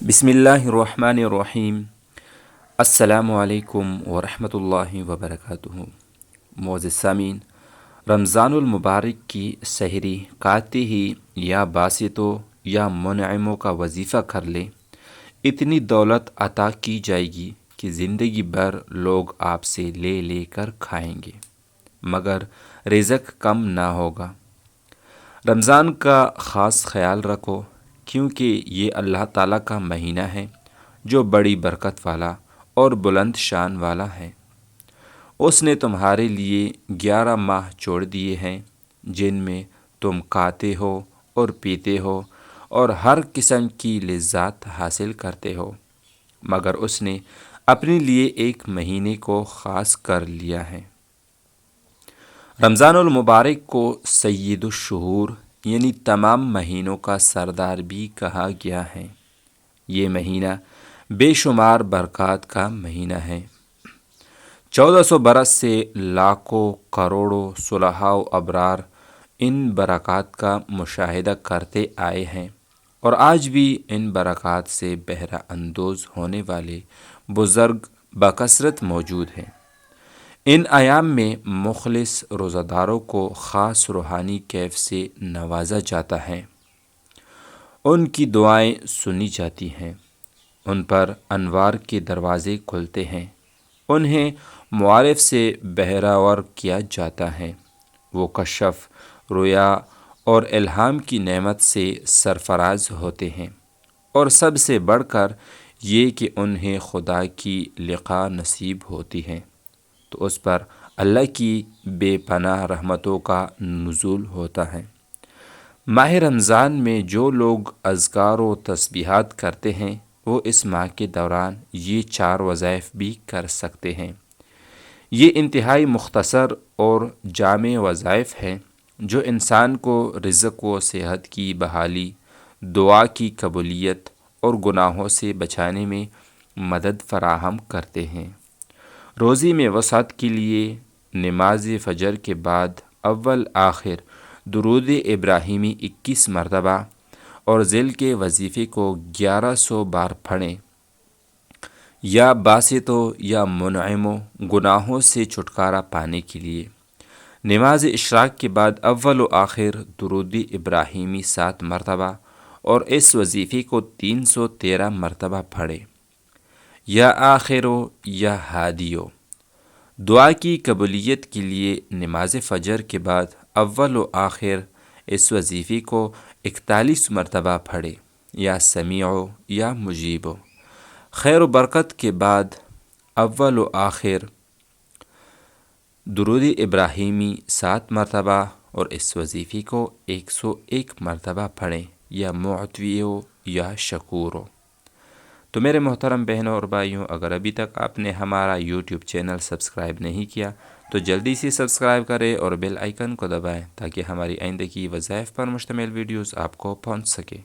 بسم اللہ الرحمن الرحیم۔ السلام علیکم ورحمۃ اللہ وبرکاتہ۔ معزز سامعین، رمضان المبارک کی سحری کھاتے ہی یا باسطوں یا منعموں کا وظیفہ کر لیں، اتنی دولت عطا کی جائے گی کہ زندگی بھر لوگ آپ سے لے لے کر کھائیں گے، مگر رزق کم نہ ہوگا۔ رمضان کا خاص خیال رکھو، کیونکہ یہ اللہ تعالیٰ کا مہینہ ہے جو بڑی برکت والا اور بلند شان والا ہے۔ اس نے تمہارے لیے 11 ماہ چھوڑ دیے ہیں جن میں تم کھاتے ہو اور پیتے ہو اور ہر قسم کی لذات حاصل کرتے ہو، مگر اس نے اپنے لیے ایک مہینے کو خاص کر لیا ہے۔ رمضان المبارک کو سید الشہور یعنی تمام مہینوں کا سردار بھی کہا گیا ہے۔ یہ مہینہ بے شمار برکات کا مہینہ ہے۔ 1400 برس سے لاکھوں کروڑوں صلحاء و ابرار ان برکات کا مشاہدہ کرتے آئے ہیں، اور آج بھی ان برکات سے بہرہ اندوز ہونے والے بزرگ بکثرت موجود ہیں۔ ان ایام میں مخلص روزہ داروں کو خاص روحانی کیف سے نوازا جاتا ہے، ان کی دعائیں سنی جاتی ہیں، ان پر انوار کے دروازے کھلتے ہیں، انہیں معارف سے بہرہور کیا جاتا ہے، وہ کشف، رؤیا اور الہام کی نعمت سے سرفراز ہوتے ہیں، اور سب سے بڑھ کر یہ کہ انہیں خدا کی لقاء نصیب ہوتی ہے، تو اس پر اللہ کی بے پناہ رحمتوں کا نزول ہوتا ہے۔ ماہ رمضان میں جو لوگ اذکار و تسبیحات کرتے ہیں، وہ اس ماہ کے دوران یہ 4 وظائف بھی کر سکتے ہیں۔ یہ انتہائی مختصر اور جامع وظائف ہیں جو انسان کو رزق و صحت کی بحالی، دعا کی قبولیت اور گناہوں سے بچانے میں مدد فراہم کرتے ہیں۔ روزی میں وسعت کے لیے نماز فجر کے بعد اول آخر درود ابراہیمی 21 مرتبہ اور ذل کے وظیفے کو 1100 بار پڑھیں۔ یا باسطوں یا منعموں گناہوں سے چھٹکارا پانے کے لیے نماز اشراق کے بعد اول و آخر درود ابراہیمی 7 مرتبہ اور اس وظیفے کو 313 مرتبہ پڑھیں۔ یا آخرو یا ہادیو دعا کی قبولیت کے لیے نماز فجر کے بعد اول و آخر اس وظیفے کو 41 مرتبہ پڑھے۔ یا سمیعو یا مجیبو خیر و برکت کے بعد اول و آخر درود ابراہیمی 7 مرتبہ اور اس وظیفے کو 101 مرتبہ پڑھیں۔ یا معتویو یا شکورو۔ تو میرے محترم بہنوں اور بھائیوں، اگر ابھی تک آپ نے ہمارا یوٹیوب چینل سبسکرائب نہیں کیا تو جلدی سے سبسکرائب کریں اور بیل آئیکن کو دبائیں تاکہ ہماری آئندہ کی وظائف پر مشتمل ویڈیوز آپ کو پہنچ سکے۔